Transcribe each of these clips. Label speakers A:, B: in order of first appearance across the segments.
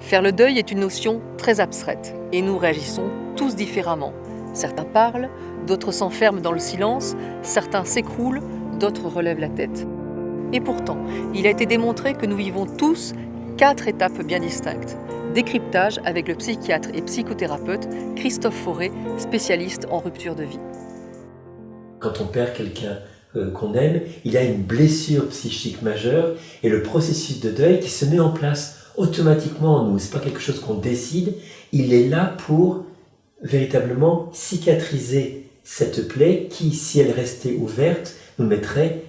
A: Faire le deuil est une notion très abstraite et nous réagissons tous différemment. Certains parlent, d'autres s'enferment dans le silence, certains s'écroulent, d'autres relèvent la tête. Et pourtant, il a été démontré que nous vivons tous 4 étapes bien distinctes. Décryptage avec le psychiatre et psychothérapeute Christophe Fauré, spécialiste en rupture de vie.
B: Quand on perd quelqu'un qu'on aime, il y a une blessure psychique majeure et le processus de deuil qui se met en place automatiquement en nous. Ce n'est pas quelque chose qu'on décide, il est là pour véritablement cicatriser cette plaie qui, si elle restait ouverte, nous mettrait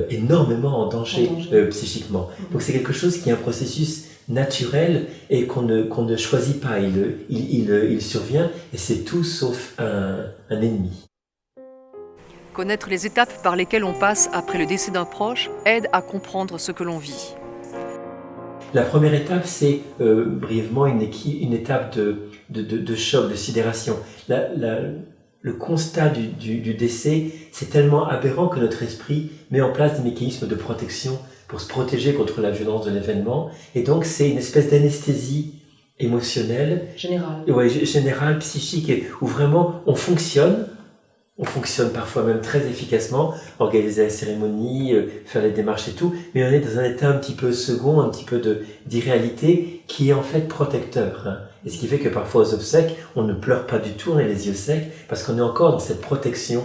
B: énormément en danger psychiquement. Donc c'est quelque chose qui est un processus naturel et qu'on ne choisit pas, il survient et c'est tout sauf un ennemi.
A: Connaître les étapes par lesquelles on passe après le décès d'un proche aide à comprendre ce que l'on vit.
B: La première étape, c'est brièvement une étape de choc, de sidération. Le constat du décès, c'est tellement aberrant que notre esprit met en place des mécanismes de protection pour se protéger contre la violence de l'événement. Et donc, c'est une espèce d'anesthésie émotionnelle, générale, psychique, où vraiment on fonctionne parfois même très efficacement, organiser la cérémonie, faire les démarches et tout, mais on est dans un état un petit peu second, un petit peu d'irréalité, qui est en fait protecteur. Hein. Et ce qui fait que parfois aux obsèques, on ne pleure pas du tout, on a les yeux secs, parce qu'on est encore dans cette protection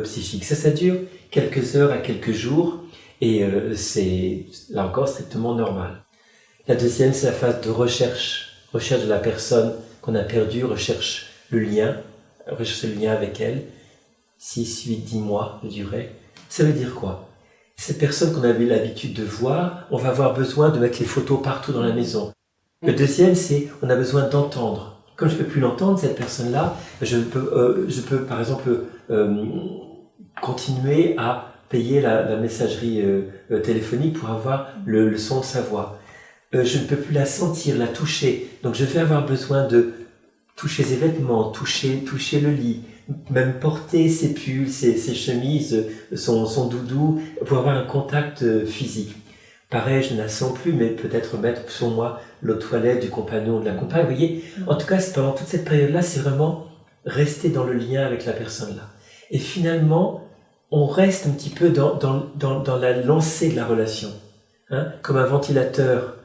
B: psychique. Ça dure quelques heures à quelques jours, et c'est là encore strictement normal. La deuxième, c'est la phase de recherche de la personne qu'on a perdue, recherche le lien avec elle. 6, 8, 10 mois de durée. Ça veut dire quoi? Cette personne qu'on avait l'habitude de voir, on va avoir besoin de mettre les photos partout dans la maison. Le deuxième, c'est on a besoin d'entendre. Comme je ne peux plus l'entendre, cette personne-là, je peux par exemple continuer à payer la messagerie téléphonique pour avoir le son de sa voix. Je ne peux plus la sentir, la toucher. Donc je vais avoir besoin de toucher ses vêtements, toucher le lit, même porter ses pulls, ses chemises, son doudou, pour avoir un contact physique. Pareil, je ne la sens plus, mais peut-être mettre sur moi l'eau de toilette du compagnon ou de la compagne. Vous voyez, en tout cas, pendant toute cette période-là, c'est vraiment rester dans le lien avec la personne-là. Et finalement, on reste un petit peu dans la lancée de la relation. Hein, comme un ventilateur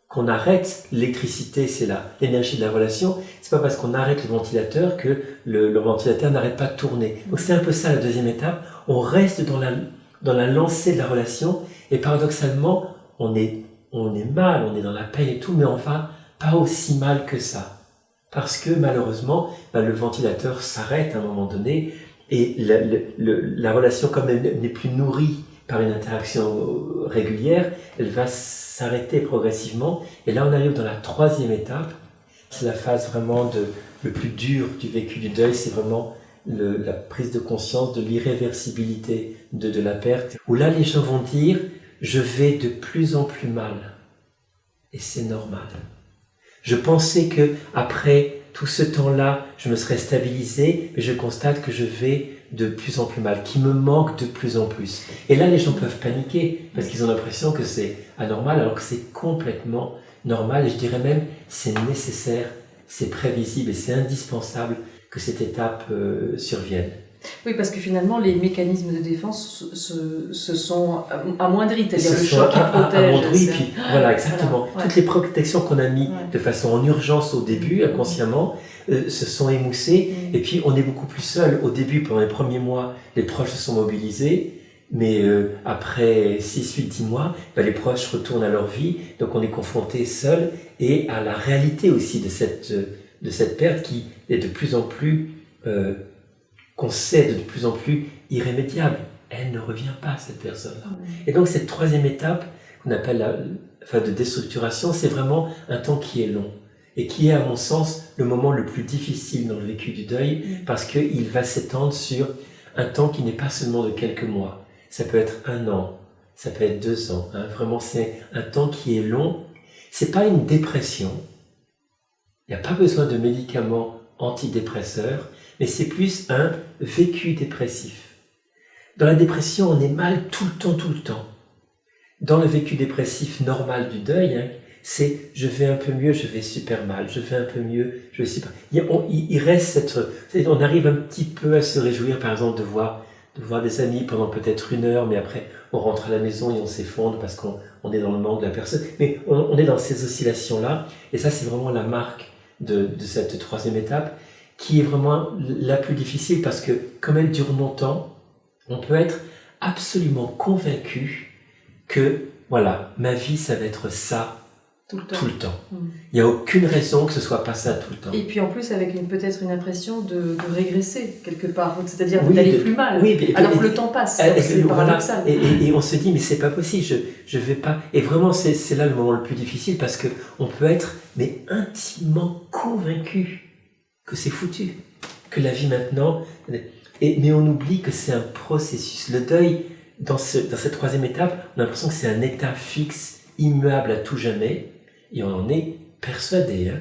B: qu'on arrête, l'électricité, c'est l'énergie de la relation. C'est pas parce qu'on arrête le ventilateur que le ventilateur n'arrête pas de tourner. Donc c'est un peu ça la deuxième étape. On reste dans la lancée de la relation et paradoxalement, on est mal, on est dans la peine et tout, mais on va pas aussi mal que ça. Parce que malheureusement, le ventilateur s'arrête à un moment donné et la relation, comme elle n'est plus nourrie par une interaction régulière, elle va s'arrêter progressivement. Et là, on arrive dans la troisième étape. C'est la phase vraiment le plus dur du vécu du deuil. C'est vraiment la prise de conscience de l'irréversibilité de la perte. Où là, les gens vont dire, je vais de plus en plus mal. Et c'est normal. Je pensais que après tout ce temps-là, je me serais stabilisé, mais je constate que je vais de plus en plus mal, qu'il me manque de plus en plus. Et là, les gens peuvent paniquer, parce qu'ils ont l'impression que c'est anormal, alors que c'est complètement normal, et je dirais même, c'est nécessaire, c'est prévisible, et c'est indispensable que cette étape survienne.
C: Oui, parce que finalement, les mécanismes de défense se sont amoindris, c'est-à-dire le choc qui protège.
B: Amoindris, puis voilà, exactement.
C: Voilà, ouais.
B: Toutes les protections qu'on a mis de façon en urgence au début, inconsciemment, se sont émoussées, et puis on est beaucoup plus seul. Au début, pendant les premiers mois, les proches se sont mobilisés, mais après 6, 8, 10 mois, les proches retournent à leur vie, donc on est confronté seul, et à la réalité aussi de cette perte qui est de plus en plus... qu'on sait de plus en plus irrémédiable. Elle ne revient pas, cette personne-là. Et donc, cette troisième étape, qu'on appelle la phase de déstructuration, c'est vraiment un temps qui est long. Et qui est, à mon sens, le moment le plus difficile dans le vécu du deuil, parce qu'il va s'étendre sur un temps qui n'est pas seulement de quelques mois. Ça peut être 1 an, ça peut être 2 ans. Hein. Vraiment, c'est un temps qui est long. C'est pas une dépression. Il n'y a pas besoin de médicaments antidépresseurs, mais c'est plus un vécu dépressif. Dans la dépression, on est mal tout le temps. Dans le vécu dépressif normal du deuil, c'est je vais un peu mieux, je vais super mal, je vais un peu mieux, je vais super... Il reste on arrive un petit peu à se réjouir, par exemple, de voir des amis pendant peut-être 1 heure, mais après on rentre à la maison et on s'effondre parce qu'on est dans le manque de la personne. Mais on est dans ces oscillations-là, et ça c'est vraiment la marque de cette 3e étape, qui est vraiment la plus difficile, parce que comme elle dure longtemps, on peut être absolument convaincu que, voilà, ma vie ça va être ça tout le temps. Il n'y a aucune raison que ce soit pas ça tout le temps.
C: Et puis en plus avec peut-être une impression de régresser quelque part, c'est-à-dire d'aller plus mal, alors que le temps passe, c'est paradoxal.
B: Et on se dit mais c'est pas possible, je vais pas... Et vraiment c'est là le moment le plus difficile, parce que on peut être mais intimement convaincu que c'est foutu, que la vie maintenant... mais on oublie que c'est un processus. Le deuil, dans cette 3e étape, on a l'impression que c'est un état fixe, immuable à tout jamais, et on en est persuadé.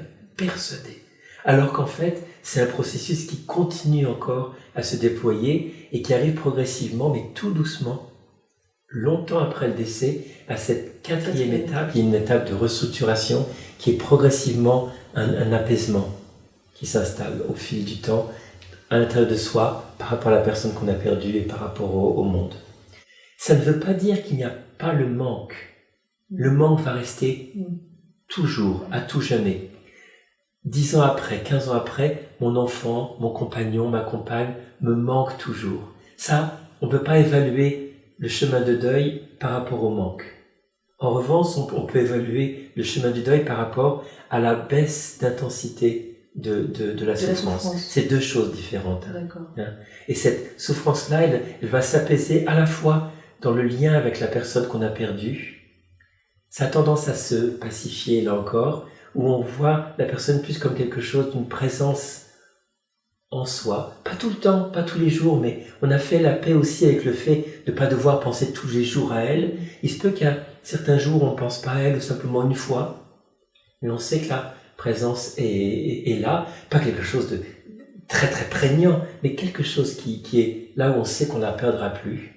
B: Alors qu'en fait, c'est un processus qui continue encore à se déployer et qui arrive progressivement, mais tout doucement, longtemps après le décès, à cette 4e étape, qui est une étape de restructuration, qui est progressivement un apaisement qui s'installe au fil du temps, à l'intérieur de soi, par rapport à la personne qu'on a perdue et par rapport au monde. Ça ne veut pas dire qu'il n'y a pas le manque. Le manque va rester toujours, à tout jamais. 10 ans après, 15 ans après, mon enfant, mon compagnon, ma compagne me manque toujours. Ça, on ne peut pas évaluer le chemin de deuil par rapport au manque. En revanche, on peut évaluer le chemin du deuil par rapport à la baisse d'intensité de la souffrance. C'est 2 choses différentes. Et cette souffrance-là, elle va s'apaiser à la fois dans le lien avec la personne qu'on a perdue. Ça a tendance à se pacifier, là encore, où on voit la personne plus comme quelque chose d'une présence en soi. Pas tout le temps, pas tous les jours, mais on a fait la paix aussi avec le fait de ne pas devoir penser tous les jours à elle. Il se peut qu'il y a certains jours où on ne pense pas à elle, ou simplement une fois, mais on sait que la présence est là, pas quelque chose de très très prégnant, mais quelque chose qui est là où on sait qu'on ne la perdra plus.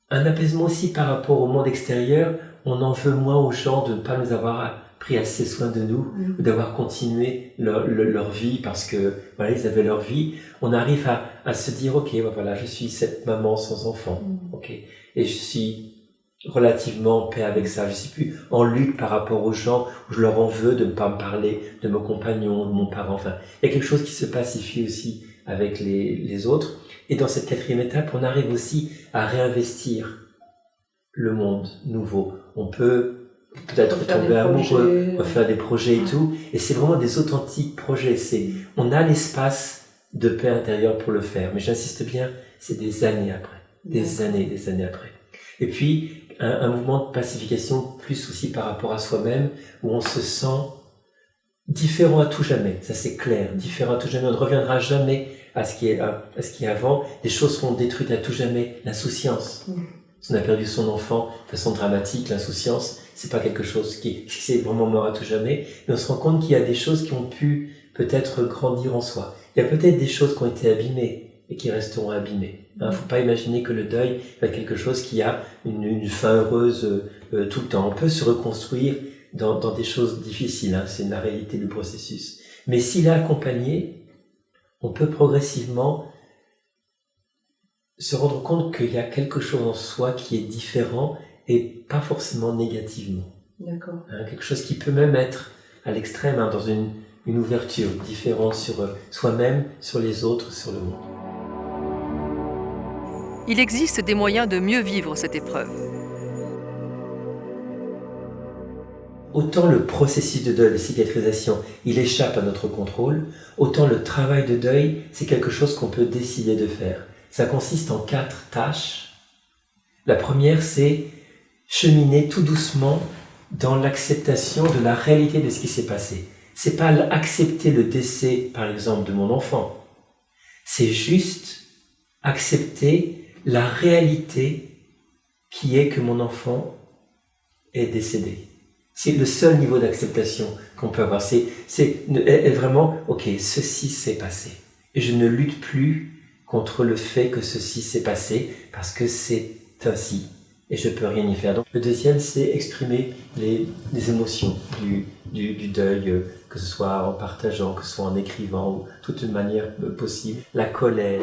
B: Un apaisement aussi par rapport au monde extérieur, on en veut moins aux gens de ne pas nous avoir pris assez soin de nous, ou d'avoir continué leur vie parce que voilà, ils avaient leur vie. On arrive à se dire, ok, voilà, je suis cette maman sans enfant, ok, et je suis relativement en paix avec ça. Je suis plus en lutte par rapport aux gens où je leur en veux de ne pas me parler de mon compagnon, de mon parent. Enfin, il y a quelque chose qui se pacifie aussi avec les autres. Et dans cette 4e étape, on arrive aussi à réinvestir le monde nouveau. On peut peut-être tomber amoureux, refaire des projets et tout. Et c'est vraiment des authentiques projets. On a l'espace de paix intérieure pour le faire. Mais j'insiste bien, c'est des années après. Des années après. Et puis, un mouvement de pacification plus aussi par rapport à soi-même, où on se sent différent à tout jamais. Ça c'est clair, différent à tout jamais. On ne reviendra jamais à ce qui est avant. Les choses seront détruites à tout jamais. L'insouciance. Si on a perdu son enfant de façon dramatique, l'insouciance, c'est pas quelque chose qui c'est vraiment mort à tout jamais. Mais on se rend compte qu'il y a des choses qui ont pu peut-être grandir en soi. Il y a peut-être des choses qui ont été abîmées et qui resteront abîmées. Faut pas imaginer que le deuil va être quelque chose qui a une fin heureuse tout le temps. On peut se reconstruire dans des choses difficiles. C'est la réalité du processus. Mais s'il est accompagné, on peut progressivement se rendre compte qu'il y a quelque chose en soi qui est différent et pas forcément négativement.
C: D'accord.
B: Quelque chose qui peut même être à l'extrême, dans une ouverture différente sur soi-même, sur les autres, sur le monde.
A: Il existe des moyens de mieux vivre cette épreuve.
B: Autant le processus de deuil, de cicatrisation, il échappe à notre contrôle, autant le travail de deuil, c'est quelque chose qu'on peut décider de faire. Ça consiste en 4 tâches. La première, c'est cheminer tout doucement dans l'acceptation de la réalité de ce qui s'est passé. C'est pas accepter le décès, par exemple, de mon enfant. C'est juste accepter la réalité qui est que mon enfant est décédé. C'est le seul niveau d'acceptation qu'on peut avoir. C'est vraiment, ok, ceci s'est passé. Et je ne lutte plus contre le fait que ceci s'est passé parce que c'est ainsi. et je ne peux rien y faire. Donc, le deuxième, c'est exprimer les émotions du deuil, que ce soit en partageant, que ce soit en écrivant, ou toute une manière possible. La colère.